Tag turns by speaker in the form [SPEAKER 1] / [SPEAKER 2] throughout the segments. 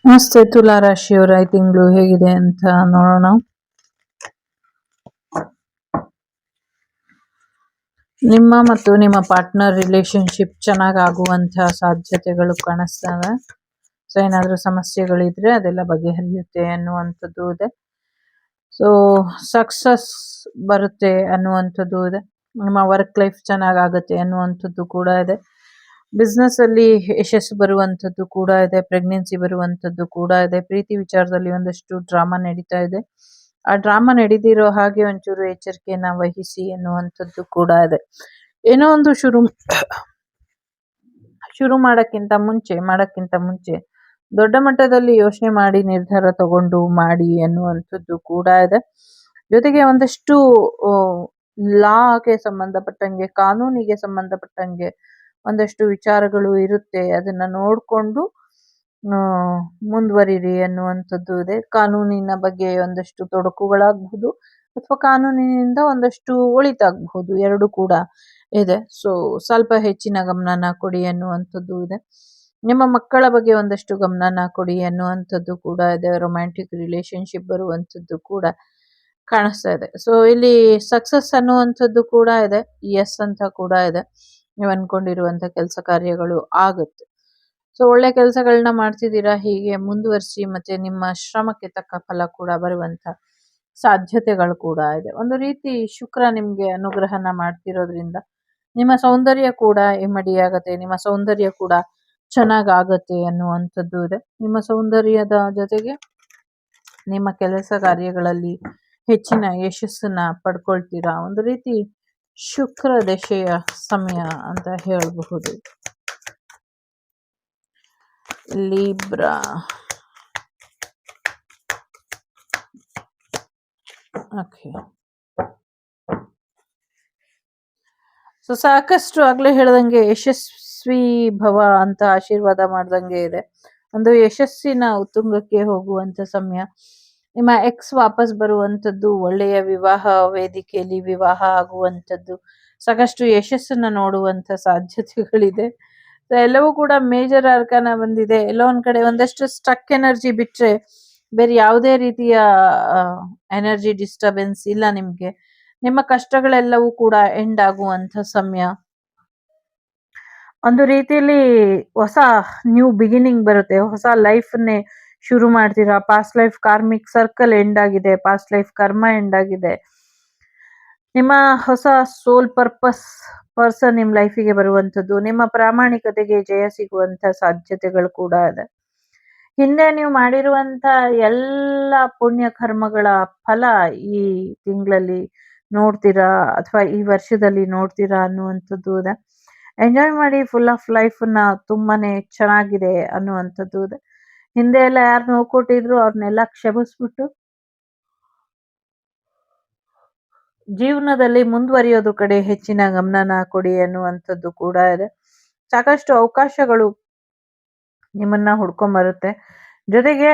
[SPEAKER 1] ನಮಸ್ತೆ ತುಲಾ ರಾಶಿಯವರ ಈ ತಿಂಗಳು ಹೇಗಿದೆ ಅಂತ ನೋಡೋಣ. ನಿಮ್ಮ ಮತ್ತು ನಿಮ್ಮ ಪಾರ್ಟ್ನರ್ ರಿಲೇಶನ್ಶಿಪ್ ಚೆನ್ನಾಗಿ ಆಗುವಂತಹ ಸಾಧ್ಯತೆಗಳು ಕಾಣಿಸ್ತವೆ. ಸೊ ಏನಾದರೂ ಸಮಸ್ಯೆಗಳಿದ್ರೆ ಅದೆಲ್ಲ ಬಗೆಹರಿಯುತ್ತೆ ಅನ್ನುವಂಥದ್ದು ಇದೆ. ಸೊ ಸಕ್ಸಸ್ ಬರುತ್ತೆ ಅನ್ನುವಂಥದ್ದು ಇದೆ. ನಿಮ್ಮ ವರ್ಕ್ ಲೈಫ್ ಚೆನ್ನಾಗಾಗುತ್ತೆ ಅನ್ನುವಂಥದ್ದು ಕೂಡ ಇದೆ. ಬಿಸ್ನೆಸ್ ಅಲ್ಲಿ ಯಶಸ್ಸು ಬರುವಂಥದ್ದು ಕೂಡ ಇದೆ. ಪ್ರೆಗ್ನೆನ್ಸಿ ಬರುವಂಥದ್ದು ಕೂಡ ಇದೆ. ಪ್ರೀತಿ ವಿಚಾರದಲ್ಲಿ ಒಂದಷ್ಟು ಡ್ರಾಮಾ ನಡೀತಾ ಇದೆ. ಆ ಡ್ರಾಮಾ ನಡೀದಿರೋ ಹಾಗೆ ಒಂಚೂರು ಎಚ್ಚರಿಕೆಯನ್ನ ವಹಿಸಿ ಅನ್ನುವಂಥದ್ದು ಕೂಡ ಇದೆ. ಏನೋ ಒಂದು ಶುರು ಮಾಡಕ್ಕಿಂತ ಮುಂಚೆ ದೊಡ್ಡ ಮಟ್ಟದಲ್ಲಿ ಯೋಚನೆ ಮಾಡಿ ನಿರ್ಧಾರ ತಗೊಂಡು ಮಾಡಿ ಅನ್ನುವಂಥದ್ದು ಕೂಡ ಇದೆ. ಜೊತೆಗೆ ಒಂದಷ್ಟು ಲಾಗೆ ಸಂಬಂಧಪಟ್ಟಂಗೆ, ಕಾನೂನಿಗೆ ಸಂಬಂಧಪಟ್ಟಂಗೆ ಒಂದಷ್ಟು ವಿಚಾರಗಳು ಇರುತ್ತೆ. ಅದನ್ನ ನೋಡ್ಕೊಂಡು ಮುಂದುವರಿರಿ ಅನ್ನುವಂಥದ್ದು ಇದೆ. ಕಾನೂನಿನ ಬಗ್ಗೆ ಒಂದಷ್ಟು ತೊಡಕುಗಳಾಗಬಹುದು ಅಥವಾ ಕಾನೂನಿನಿಂದ ಒಂದಷ್ಟು ಒಳಿತಾಗಬಹುದು, ಎರಡು ಕೂಡ ಇದೆ. ಸೊ ಸ್ವಲ್ಪ ಹೆಚ್ಚಿನ ಗಮನನ ಕೊಡಿ ಅನ್ನುವಂಥದ್ದು ಇದೆ. ನಿಮ್ಮ ಮಕ್ಕಳ ಬಗ್ಗೆ ಒಂದಷ್ಟು ಗಮನನ ಕೊಡಿ ಅನ್ನುವಂಥದ್ದು ಕೂಡ ಇದೆ. ರೊಮ್ಯಾಂಟಿಕ್ ರಿಲೇಶನ್ಶಿಪ್ ಬರುವಂಥದ್ದು ಕೂಡ ಕಾಣಿಸ್ತಾ ಇದೆ. ಸೊ ಇಲ್ಲಿ ಸಕ್ಸಸ್ ಅನ್ನುವಂಥದ್ದು ಕೂಡ ಇದೆ, ಎಸ್ ಅಂತ ಕೂಡ ಇದೆ. ನೀವು ಅನ್ಕೊಂಡಿರುವಂತ ಕೆಲಸ ಕಾರ್ಯಗಳು ಆಗುತ್ತೆ. ಸೊ ಒಳ್ಳೆ ಕೆಲಸಗಳನ್ನ ಮಾಡ್ತಿದ್ದೀರಾ, ಹೀಗೆ ಮುಂದುವರಿಸಿ. ಮತ್ತೆ ನಿಮ್ಮ ಶ್ರಮಕ್ಕೆ ತಕ್ಕ ಫಲ ಕೂಡ ಬರುವಂತ ಸಾಧ್ಯತೆಗಳು ಕೂಡ ಇದೆ. ಒಂದು ರೀತಿ ಶುಕ್ರ ನಿಮ್ಗೆ ಅನುಗ್ರಹನ ಮಾಡ್ತಿರೋದ್ರಿಂದ ನಿಮ್ಮ ಸೌಂದರ್ಯ ಕೂಡ ಇಮ್ಮಡಿಯಾಗತ್ತೆ, ನಿಮ್ಮ ಸೌಂದರ್ಯ ಕೂಡ ಚೆನ್ನಾಗಾಗತ್ತೆ ಅನ್ನುವಂಥದ್ದು ಇದೆ. ನಿಮ್ಮ ಸೌಂದರ್ಯದ ಜೊತೆಗೆ ನಿಮ್ಮ ಕೆಲಸ ಕಾರ್ಯಗಳಲ್ಲಿ ಹೆಚ್ಚಿನ ಯಶಸ್ಸನ್ನ ಪಡ್ಕೊಳ್ತೀರಾ. ಒಂದು ರೀತಿ ಶುಕ್ರ ದಶೆಯ ಸಮಯ ಅಂತ ಹೇಳಬಹುದು. Libra, okay. ಸೊ ಸಾಕಷ್ಟು ಆಗ್ಲೇ ಹೇಳ್ದಂಗೆ ಯಶಸ್ವಿ ಭವ ಅಂತ ಆಶೀರ್ವಾದ ಮಾಡ್ದಂಗೆ ಇದೆ. ಒಂದು ಯಶಸ್ಸಿನ ಉತ್ತುಂಗಕ್ಕೆ ಹೋಗುವಂತ ಸಮಯ. ನಿಮ್ಮ ಎಕ್ಸ್ ವಾಪಸ್ ಬರುವಂಥದ್ದು, ಒಳ್ಳೆಯ ವಿವಾಹ ವೇದಿಕೆಯಲ್ಲಿ ವಿವಾಹ ಆಗುವಂಥದ್ದು, ಸಾಕಷ್ಟು ಯಶಸ್ಸನ್ನ ನೋಡುವಂತ ಸಾಧ್ಯತೆಗಳಿದೆ. ಎಲ್ಲವೂ ಕೂಡ ಮೇಜರ್ ಅರ್ಕಾನ ಬಂದಿದೆ. ಎಲ್ಲೋ ಒಂದ್ ಕಡೆ ಒಂದಷ್ಟು ಸ್ಟಕ್ ಎನರ್ಜಿ ಬಿಟ್ರೆ ಬೇರೆ ಯಾವುದೇ ರೀತಿಯ ಎನರ್ಜಿ ಡಿಸ್ಟರ್ಬೆನ್ಸ್ ಇಲ್ಲ ನಿಮ್ಗೆ. ನಿಮ್ಮ ಕಷ್ಟಗಳೆಲ್ಲವೂ ಕೂಡ ಎಂಡ್ ಆಗುವಂತ ಸಮಯ. ಒಂದು ರೀತಿಯಲ್ಲಿ ಹೊಸ ನ್ಯೂ ಬಿಗಿನಿಂಗ್ ಬರುತ್ತೆ, ಹೊಸ ಲೈಫ್ನೇ ಶುರು ಮಾಡ್ತೀರಾ. Past life karmic circle end ಆಗಿದೆ, ಪಾಸ್ಟ್ ಲೈಫ್ ಕರ್ಮ ಎಂಡ್ ಆಗಿದೆ. ನಿಮ್ಮ ಹೊಸ ಸೋಲ್ ಪರ್ಸನ್ ನಿಮ್ಮ ಲೈಫಿಗೆ ಬರುವಂಥದ್ದು, ನಿಮ್ಮ ಪ್ರಾಮಾಣಿಕತೆಗೆ ಜಯ ಸಿಗುವಂತ ಸಾಧ್ಯತೆಗಳು ಕೂಡ ಇದೆ. ಹಿಂದೆ ನೀವು ಮಾಡಿರುವಂತ ಎಲ್ಲ ಪುಣ್ಯ ಕರ್ಮಗಳ ಫಲ ಈ ತಿಂಗಳಲ್ಲಿ ನೋಡ್ತೀರಾ ಅಥವಾ ಈ ವರ್ಷದಲ್ಲಿ ನೋಡ್ತೀರಾ ಅನ್ನುವಂಥದ್ದು ಇದೆ. ಎಂಜಾಯ್ ಮಾಡಿ, ಫುಲ್ ಆಫ್ ಲೈಫ್ ನ ತುಂಬಾನೇ ಚೆನ್ನಾಗಿದೆ ಅನ್ನುವಂಥದ್ದು ಇದೆ. ಹಿಂದೆ ಎಲ್ಲ ಯಾರು ನೋವು ಕೊಟ್ಟಿದ್ರು ಅವ್ರನ್ನೆಲ್ಲ ಕ್ಷಮಿಸ್ಬಿಟ್ಟು ಜೀವನದಲ್ಲಿ ಮುಂದುವರಿಯೋದ್ರ ಕಡೆ ಹೆಚ್ಚಿನ ಗಮನನ ಕೊಡಿ ಅನ್ನುವಂಥದ್ದು ಕೂಡ ಇದೆ. ಸಾಕಷ್ಟು ಅವಕಾಶಗಳು ನಿಮ್ಮನ್ನ ಹುಡ್ಕೊಂಬರುತ್ತೆ. ಜೊತೆಗೆ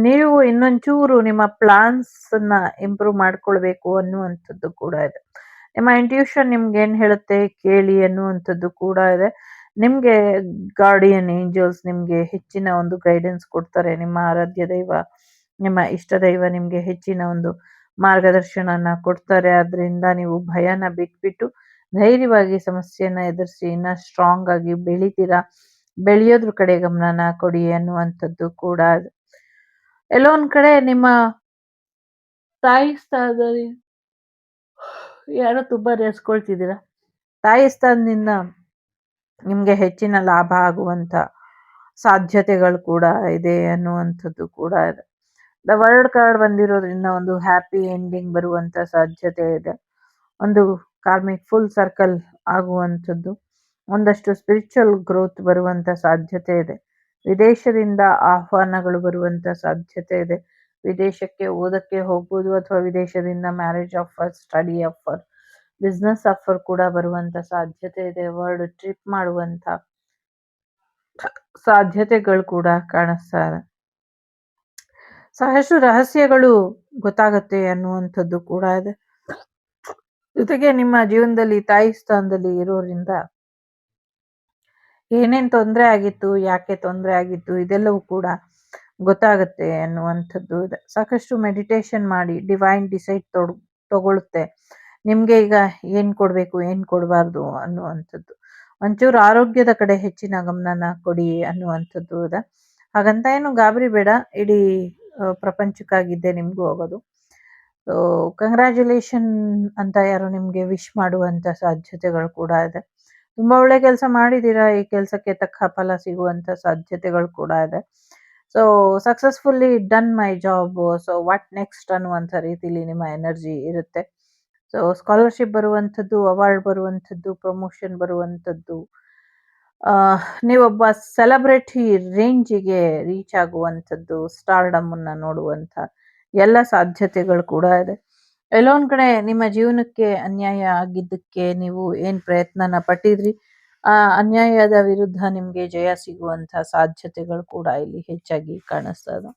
[SPEAKER 1] ನೀವು ಇನ್ನೊಂಚೂರು ನಿಮ್ಮ ಪ್ಲಾನ್ಸ್ ನ ಇಂಪ್ರೂವ್ ಮಾಡ್ಕೊಳ್ಬೇಕು ಅನ್ನುವಂಥದ್ದು ಕೂಡ ಇದೆ. ನಿಮ್ಮ ಇಂಟ್ಯೂಷನ್ ನಿಮ್ಗೆ ಏನ್ ಹೇಳುತ್ತೆ ಕೇಳಿ ಅನ್ನುವಂಥದ್ದು ಕೂಡ ಇದೆ. ನಿಮ್ಗೆ ಗಾರ್ಡಿಯನ್ ಏಂಜಲ್ಸ್ ನಿಮ್ಗೆ ಹೆಚ್ಚಿನ ಒಂದು ಗೈಡೆನ್ಸ್ ಕೊಡ್ತಾರೆ. ನಿಮ್ಮ ಆರಾಧ್ಯ ದೈವ, ನಿಮ್ಮ ಇಷ್ಟ ದೈವ ನಿಮ್ಗೆ ಹೆಚ್ಚಿನ ಒಂದು ಮಾರ್ಗದರ್ಶನನ ಕೊಡ್ತಾರೆ. ಅದರಿಂದ ನೀವು ಭಯನ ಬಿಟ್ಬಿಟ್ಟು ಧೈರ್ಯವಾಗಿ ಸಮಸ್ಯೆಯನ್ನ ಎದುರಿಸಿ ಇನ್ನ ಸ್ಟ್ರಾಂಗ್ ಆಗಿ ಬೆಳಿತೀರಾ. ಬೆಳೆಯೋದ್ರ ಕಡೆ ಗಮನನ ಕೊಡಿ ಅನ್ನುವಂಥದ್ದು ಕೂಡ ಇದೆ. ಎಲ್ಲೋ ಒಂದ್ ಕಡೆ ನಿಮ್ಮ ತಾಯಿ ಸ್ಥಾನದಲ್ಲಿ ಯಾರೋ ತುಂಬಾ ನೆನೆಸ್ಕೊಳ್ತಿದ್ದೀರಾ. ತಾಯಿ ಸ್ಥಾನದಿಂದ ನಿಮ್ಗೆ ಹೆಚ್ಚಿನ ಲಾಭ ಆಗುವಂತ ಸಾಧ್ಯತೆಗಳು ಕೂಡ ಇದೆ ಅನ್ನುವಂಥದ್ದು ಕೂಡ ಇದೆ. ದ ವರ್ಲ್ಡ್ ಕಾರ್ಡ್ ಬಂದಿರೋದ್ರಿಂದ ಒಂದು ಹ್ಯಾಪಿ ಎಂಡಿಂಗ್ ಬರುವಂತ ಸಾಧ್ಯತೆ ಇದೆ. ಒಂದು ಕಾರ್ಮಿಕ್ ಫುಲ್ ಸರ್ಕಲ್ ಆಗುವಂಥದ್ದು, ಒಂದಷ್ಟು ಸ್ಪಿರಿಚುವಲ್ ಗ್ರೋತ್ ಬರುವಂತ ಸಾಧ್ಯತೆ ಇದೆ. ವಿದೇಶದಿಂದ ಆಹ್ವಾನಗಳು ಬರುವಂತ ಸಾಧ್ಯತೆ ಇದೆ. ವಿದೇಶಕ್ಕೆ ಓದಕ್ಕೆ ಹೋಗ್ಬೋದು ಅಥವಾ ವಿದೇಶದಿಂದ marriage offer, study offer, business offer ಕೂಡ ಬರುವಂತ ಸಾಧ್ಯತೆ ಇದೆ. ವರ್ಲ್ಡ್ ಟ್ರಿಪ್ ಮಾಡುವಂತ ಸಾಧ್ಯತೆಗಳು ಕೂಡ ಕಾಣಿಸ್ತಾ ಇದೆ. ಸಾಕಷ್ಟು ರಹಸ್ಯಗಳು ಗೊತ್ತಾಗತ್ತೆ ಅನ್ನುವಂಥದ್ದು ಕೂಡ ಇದೆ. ಜೊತೆಗೆ ನಿಮ್ಮ ಜೀವನದಲ್ಲಿ ತಾಯಿ ಸ್ಥಾನದಲ್ಲಿ ಇರೋದ್ರಿಂದ ಏನೇನ್ ತೊಂದರೆ ಆಗಿತ್ತು, ಯಾಕೆ ತೊಂದರೆ ಆಗಿತ್ತು, ಇದೆಲ್ಲವೂ ಕೂಡ ಗೊತ್ತಾಗುತ್ತೆ ಅನ್ನುವಂಥದ್ದು ಇದೆ. ಸಾಕಷ್ಟು ಮೆಡಿಟೇಷನ್ ಮಾಡಿ ಡಿವೈನ್ ಡಿಸೈಡ್ ತಗೊಳುತ್ತೆ. ನಿಮ್ಗೆ ಈಗ ಏನ್ ಕೊಡ್ಬೇಕು, ಏನ್ ಕೊಡಬಾರ್ದು ಅನ್ನುವಂಥದ್ದು. ಒಂಚೂರು ಆರೋಗ್ಯದ ಕಡೆ ಹೆಚ್ಚಿನ ಗಮನನ ಕೊಡಿ ಅನ್ನುವಂಥದ್ದು ಇದೆ. ಹಾಗಂತ ಏನು ಗಾಬರಿ ಬೇಡ. ಇಡೀ ಪ್ರಪಂಚಕ್ಕಾಗಿದ್ದೇ ನಿಮ್ಗೂ ಹೋಗೋದು. ಸೊ ಕಂಗ್ರ್ಯಾಚುಲೇಷನ್ ಅಂತ ಯಾರು ನಿಮ್ಗೆ ವಿಶ್ ಮಾಡುವಂತ ಸಾಧ್ಯತೆಗಳು ಕೂಡ ಇದೆ. ತುಂಬಾ ಒಳ್ಳೆ ಕೆಲಸ ಮಾಡಿದೀರಾ. ಈ ಕೆಲಸಕ್ಕೆ ತಕ್ಕ ಫಲ ಸಿಗುವಂತ ಸಾಧ್ಯತೆಗಳು ಕೂಡ ಇದೆ. So successfully done my job. So what next ಅನ್ನುವಂಥ ರೀತಿಲಿ ನಿಮ್ಮ ಎನರ್ಜಿ ಇರುತ್ತೆ. ಸೊ ಸ್ಕಾಲರ್ಶಿಪ್ ಬರುವಂಥದ್ದು, ಅವಾರ್ಡ್ ಬರುವಂಥದ್ದು, ಪ್ರಮೋಷನ್ ಬರುವಂಥದ್ದು, ನೀವೊಬ್ಬ ಸೆಲೆಬ್ರಿಟಿ ರೇಂಜಿಗೆ ರೀಚ್ ಆಗುವಂಥದ್ದು, ಸ್ಟಾರ್ಡಮ್ ಅನ್ನ ನೋಡುವಂಥ ಎಲ್ಲ ಸಾಧ್ಯತೆಗಳು ಕೂಡ ಇದೆ. ಎಲ್ಲೋ ಒಂದ್ ಕಡೆ ನಿಮ್ಮ ಜೀವನಕ್ಕೆ ಅನ್ಯಾಯ ಆಗಿದ್ದಕ್ಕೆ ನೀವು ಏನ್ ಪ್ರಯತ್ನನ ಪಟ್ಟಿದ್ರಿ, ಆ ಅನ್ಯಾಯದ ವಿರುದ್ಧ ನಿಮ್ಗೆ ಜಯ ಸಿಗುವಂತ ಸಾಧ್ಯತೆಗಳು ಕೂಡ ಇಲ್ಲಿ ಹೆಚ್ಚಾಗಿ ಕಾಣಿಸ್ತಾ ಇದೆ.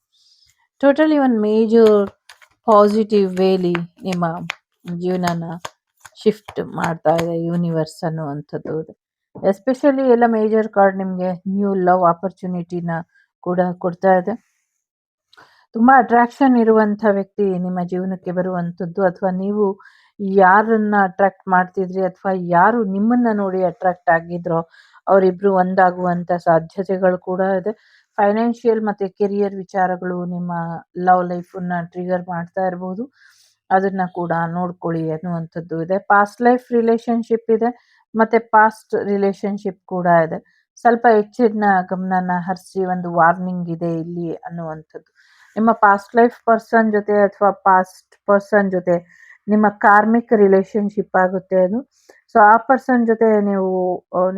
[SPEAKER 1] ಟೋಟಲಿ ಒಂದು ಮೇಜರ್ ಪಾಸಿಟಿವ್ ವೇಲಿ ನಿಮ್ಮ ಜೀವನನ ಶಿಫ್ಟ್ ಮಾಡ್ತಾ ಇದೆ ಯೂನಿವರ್ಸ್ ಅನ್ನುವಂಥದ್ದು. ಎಸ್ಪೆಷಲಿ ಎಲ್ಲ ಮೇಜರ್ ಕಾರ್ಡ್ ನಿಮ್ಗೆ ನ್ಯೂ ಲವ್ ಆಪರ್ಚುನಿಟಿನ ಕೂಡ ಕೊಡ್ತಾ ಇದೆ. ತುಂಬಾ ಅಟ್ರಾಕ್ಷನ್ ಇರುವಂತ ವ್ಯಕ್ತಿ ನಿಮ್ಮ ಜೀವನಕ್ಕೆ ಬರುವಂಥದ್ದು, ಅಥವಾ ನೀವು ಯಾರನ್ನ ಅಟ್ರಾಕ್ಟ್ ಮಾಡ್ತಿದ್ರಿ ಅಥವಾ ಯಾರು ನಿಮ್ಮನ್ನ ನೋಡಿ ಅಟ್ರಾಕ್ಟ್ ಆಗಿದ್ರೋ ಅವರಿಬ್ರು ಒಂದಾಗುವಂತ ಸಾಧ್ಯತೆಗಳು ಕೂಡ ಇದೆ. ಫೈನಾನ್ಷಿಯಲ್ ಮತ್ತೆ ಕೆರಿಯರ್ ವಿಚಾರಗಳು ನಿಮ್ಮ ಲವ್ ಲೈಫನ್ನ ಟ್ರಿಗರ್ ಮಾಡ್ತಾ ಇರಬಹುದು. ಅದನ್ನ ಕೂಡ ನೋಡ್ಕೊಳ್ಳಿ ಅನ್ನುವಂಥದ್ದು ಇದೆ. ಪಾಸ್ಟ್ ಲೈಫ್ ರಿಲೇಶನ್ಶಿಪ್ ಇದೆ ಮತ್ತೆ ಪಾಸ್ಟ್ ರಿಲೇಶನ್ಶಿಪ್ ಕೂಡ ಇದೆ. ಸ್ವಲ್ಪ ಹೆಚ್ಚಿನ ಗಮನನ ಹರಿಸಿ, ಒಂದು ವಾರ್ನಿಂಗ್ ಇದೆ ಇಲ್ಲಿ ಅನ್ನುವಂಥದ್ದು. ನಿಮ್ಮ ಪಾಸ್ಟ್ ಲೈಫ್ ಪರ್ಸನ್ ಜೊತೆ ಅಥವಾ ಪಾಸ್ಟ್ ಪರ್ಸನ್ ಜೊತೆ ನಿಮ್ಮ ಕಾರ್ಮಿಕ್ ರಿಲೇಶನ್ಶಿಪ್ ಆಗುತ್ತೆ ಅದು. ಸೊ ಆ ಪರ್ಸನ್ ಜೊತೆ ನೀವು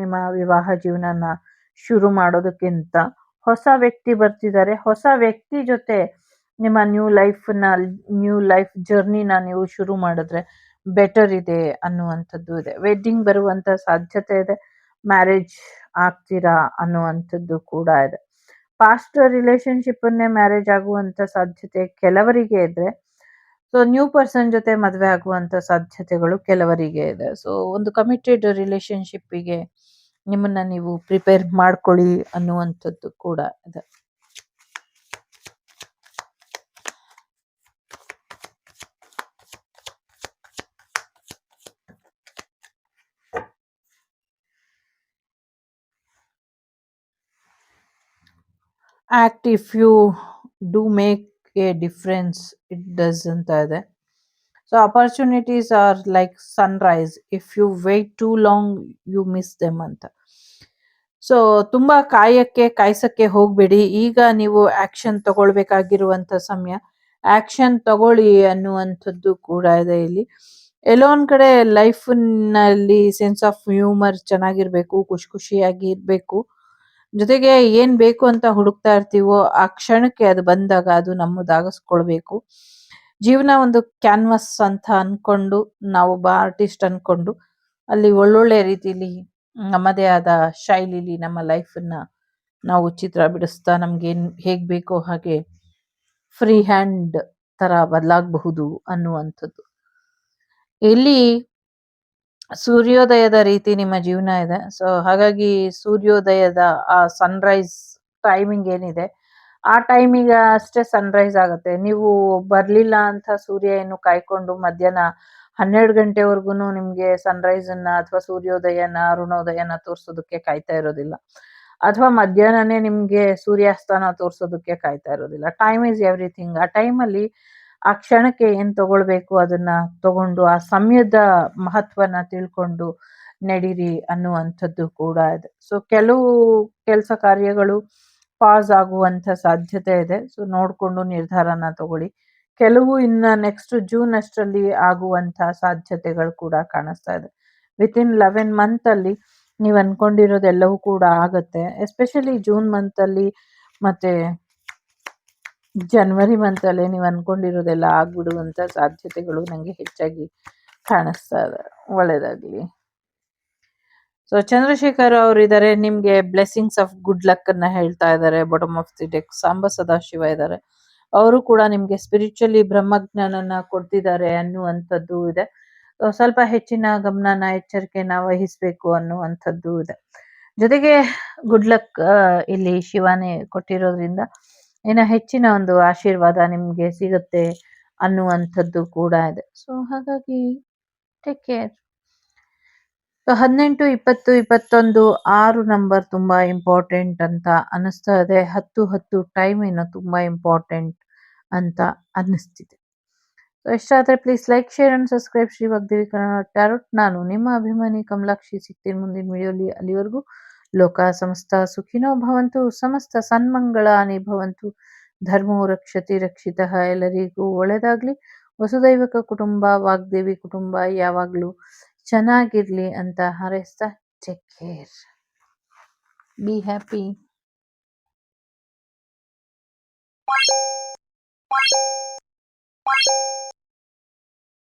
[SPEAKER 1] ನಿಮ್ಮ ವಿವಾಹ ಜೀವನನ ಶುರು ಮಾಡೋದಕ್ಕಿಂತ ಹೊಸ ವ್ಯಕ್ತಿ ಬರ್ತಿದ್ದಾರೆ, ಹೊಸ ವ್ಯಕ್ತಿ ಜೊತೆ ನಿಮ್ಮ ನ್ಯೂ ಲೈಫ್ ಜರ್ನಿನ ನೀವು ಶುರು ಮಾಡಿದ್ರೆ ಬೆಟರ್ ಇದೆ ಅನ್ನುವಂಥದ್ದು ಇದೆ. ವೆಡ್ಡಿಂಗ್ ಬರುವಂತ ಸಾಧ್ಯತೆ ಇದೆ. ಮ್ಯಾರೇಜ್ ಆಗ್ತೀರಾ ಅನ್ನುವಂಥದ್ದು ಕೂಡ ಇದೆ. ಪಾಸ್ಟ್ ರಿಲೇಶನ್ಶಿಪ್ ಅನ್ನೇ ಮ್ಯಾರೇಜ್ ಆಗುವಂತ ಸಾಧ್ಯತೆ ಕೆಲವರಿಗೆ ಇದ್ರೆ, ಸೊ ನ್ಯೂ ಪರ್ಸನ್ ಜೊತೆ ಮದುವೆ ಆಗುವಂತ ಸಾಧ್ಯತೆಗಳು ಕೆಲವರಿಗೆ ಇದೆ. ಸೊ ಒಂದು ಕಮಿಟೆಡ್ ರಿಲೇಶನ್ಶಿಪ್ಪಿಗೆ ನಿಮ್ಮನ್ನ ನೀವು ಪ್ರಿಪೇರ್ ಮಾಡ್ಕೊಳ್ಳಿ ಅನ್ನುವಂಥದ್ದು ಕೂಡ ಇದೆ. Act if you do make a difference it does ಅಂತ ಇದೆ. So opportunities are like sunrise, if you wait too long you miss them ಅಂತ. ಸೊ ತುಂಬಾ ಕಾಯ್ಸಕ್ಕೆ ಹೋಗ್ಬೇಡಿ. ಈಗ ನೀವು ಆಕ್ಷನ್ ತಗೊಳ್ಬೇಕಾಗಿರುವಂತ ಸಮಯ. ಆಕ್ಷನ್ ತಗೊಳ್ಳಿ ಅನ್ನುವಂಥದ್ದು ಕೂಡ ಇದೆ ಇಲ್ಲಿ. ಎಲ್ಲೋ ಒಂದ್ ಕಡೆ ಲೈಫ್ ನಲ್ಲಿ ಸೆನ್ಸ್ ಆಫ್ ಹ್ಯೂಮರ್ ಚೆನ್ನಾಗಿರ್ಬೇಕು, ಖುಷಿಯಾಗಿ ಇರ್ಬೇಕು. ಜೊತೆಗೆ ಏನ್ ಬೇಕು ಅಂತ ಹುಡುಕ್ತಾ ಇರ್ತೀವೋ ಆ ಕ್ಷಣಕ್ಕೆ ಅದು ಬಂದಾಗ ಅದು ನಮ್ಮದಾಗಿಸ್ಕೊಳ್ಬೇಕು. ಜೀವನ ಒಂದು ಕ್ಯಾನ್ವಸ್ ಅಂತ ಅನ್ಕೊಂಡು, ನಾವೊಬ್ಬ ಆರ್ಟಿಸ್ಟ್ ಅನ್ಕೊಂಡು ಅಲ್ಲಿ ಒಳ್ಳೊಳ್ಳೆ ರೀತಿಲಿ ನಮ್ಮದೇ ಆದ ಶೈಲಿಲಿ ನಮ್ಮ ಲೈಫನ್ನ ನಾವು ಚಿತ್ರ ಬಿಡಿಸ್ತಾ ನಮ್ಗೇನ್ ಹೇಗ್ ಬೇಕೋ ಹಾಗೆ ಫ್ರೀ ಹ್ಯಾಂಡ್ ತರ ಬದಲಾಗಬಹುದು ಅನ್ನುವಂಥದ್ದು. ಇಲ್ಲಿ ಸೂರ್ಯೋದಯದ ರೀತಿ ನಿಮ್ಮ ಜೀವನ ಇದೆ. ಸೊ ಹಾಗಾಗಿ ಸೂರ್ಯೋದಯದ ಆ ಸನ್ರೈಸ್ ಟೈಮಿಂಗ್ ಏನಿದೆ ಆ ಟೈಮಿಗೆ ಅಷ್ಟೇ ಸನ್ರೈಸ್ ಆಗುತ್ತೆ. ನೀವು ಬರ್ಲಿಲ್ಲ ಅಂತ ಸೂರ್ಯ ಏನು ಕಾಯ್ಕೊಂಡು ಮಧ್ಯಾಹ್ನ 12 ಗಂಟೆವರೆಗೂ ನಿಮ್ಗೆ ಸನ್ರೈಸ್ ಅನ್ನ ಅಥವಾ ಸೂರ್ಯೋದಯನ ಅರುಣೋದಯನ ತೋರ್ಸೋದಕ್ಕೆ ಕಾಯ್ತಾ ಇರೋದಿಲ್ಲ, ಅಥವಾ ಮಧ್ಯಾಹ್ನನೇ ನಿಮ್ಗೆ ಸೂರ್ಯಾಸ್ತನ ತೋರ್ಸೋದಕ್ಕೆ ಕಾಯ್ತಾ ಇರೋದಿಲ್ಲ. Time is everything. ಆ ಟೈಮಲ್ಲಿ ಆ ಕ್ಷಣಕ್ಕೆ ಏನ್ ತಗೊಳ್ಬೇಕು ಅದನ್ನ ತಗೊಂಡು ಆ ಸಮಯದ ಮಹತ್ವನ ತಿಳ್ಕೊಂಡು ನಡೀರಿ ಅನ್ನುವಂಥದ್ದು ಕೂಡ ಇದೆ. ಸೊ ಕೆಲವು ಕೆಲಸ ಕಾರ್ಯಗಳು ಪಾಸ್ ಆಗುವಂತ ಸಾಧ್ಯತೆ ಇದೆ. ಸೊ ನೋಡ್ಕೊಂಡು ನಿರ್ಧಾರನ ತಗೊಳ್ಳಿ. ಕೆಲವು ಇನ್ನ ನೆಕ್ಸ್ಟ್ ಜೂನ್ ಅಷ್ಟರಲ್ಲಿ ಆಗುವಂತ ಸಾಧ್ಯತೆಗಳು ಕೂಡ ಕಾಣಿಸ್ತಾ ಇದೆ. ವಿತಿನ್ 11 ಮಂತ್ ಅಲ್ಲಿ ನೀವು ಅನ್ಕೊಂಡಿರೋದೆಲ್ಲವೂ ಕೂಡ ಆಗತ್ತೆ. ಎಸ್ಪೆಷಲಿ ಜೂನ್ ಮಂತ್ ಅಲ್ಲಿ ಮತ್ತೆ ಜನವರಿ ಮಂತ್ ಅಲ್ಲಿ ನೀವು ಅನ್ಕೊಂಡಿರೋದೆಲ್ಲ ಆಗ್ಬಿಡುವಂತ ಸಾಧ್ಯತೆಗಳು ನಂಗೆ ಹೆಚ್ಚಾಗಿ ಕಾಣಿಸ್ತಾ ಇದೆ. ಒಳ್ಳೇದಾಗ್ಲಿ. ಸೊ ಚಂದ್ರಶೇಖರ್ ಅವರು ಇದ್ದಾರೆ, ನಿಮ್ಗೆ ಬ್ಲೆಸ್ಸಿಂಗ್ಸ್ ಆಫ್ ಗುಡ್ ಲಕ್ ಅನ್ನ ಹೇಳ್ತಾ ಇದ್ದಾರೆ. Bottom of the deck Samba Sadashiva ಇದ್ದಾರೆ, ಅವರು ಕೂಡ ನಿಮ್ಗೆ ಸ್ಪಿರಿಚುವಲಿ ಬ್ರಹ್ಮಜ್ಞಾನನ ಕೊಡ್ತಿದ್ದಾರೆ ಅನ್ನುವಂಥದ್ದು ಇದೆ. ಸ್ವಲ್ಪ ಹೆಚ್ಚಿನ ಗಮನನ ಎಚ್ಚರಿಕೆನ ವಹಿಸ್ಬೇಕು ಅನ್ನುವಂಥದ್ದು ಇದೆ. ಜೊತೆಗೆ ಗುಡ್ ಲಕ್ ಇಲ್ಲಿ ಶಿವಾನೇ ಕೊಟ್ಟಿರೋದ್ರಿಂದ ಇನ್ನು ಹೆಚ್ಚಿನ ಒಂದು ಆಶೀರ್ವಾದ ನಿಮಗೆ ಸಿಗುತ್ತೆ ಅನ್ನುವಂಥದ್ದು ಕೂಡ ಇದೆ. ಸೊ ಹಾಗಾಗಿ ಟೇಕ್ ಕೇರ್. 18, 20, 21 6 ನಂಬರ್ ತುಂಬಾ ಇಂಪಾರ್ಟೆಂಟ್ ಅಂತ ಅನಿಸ್ತಾ ಇದೆ. 10, 10 ಟೈಮ್ ಏನೋ ತುಂಬಾ ಇಂಪಾರ್ಟೆಂಟ್ ಅಂತ ಅನ್ನಿಸ್ತಿದೆ. ಸೊ ಇಷ್ಟ ಆದರೆ please like, share and subscribe Shri Vagdevi Kannada tarot. ನಾನು ನಿಮ್ಮ ಅಭಿಮಾನಿ ಕಮಲಾಕ್ಷಿ. ಸಿಗ್ತೀನಿ ಮುಂದಿನ ವಿಡಿಯೋಲಿ. ಅಲ್ಲಿವರೆಗೂ ಲೋಕ ಸಮಸ್ತ ಸುಖಿನೋ ಭವಂತು, ಸಮಸ್ತ ಸನ್ಮಂಗಳಾನಿ ಭವಂತು, ಧರ್ಮೋ ರಕ್ಷತಿ ರಕ್ಷಿತಃ. ಎಲ್ಲರಿಗೂ ಒಳ್ಳೆಯದಾಗ್ಲಿ. ವಸುದೈವಕ ಕುಟುಂಬ, ವಾಗ್ದೇವಿ ಕುಟುಂಬ ಯಾವಾಗಲೂ ಚೆನ್ನಾಗಿರ್ಲಿ ಅಂತ ಹಾರೈಸ್ತಾ ಟೇಕ್ ಕೇರ್. Be happy.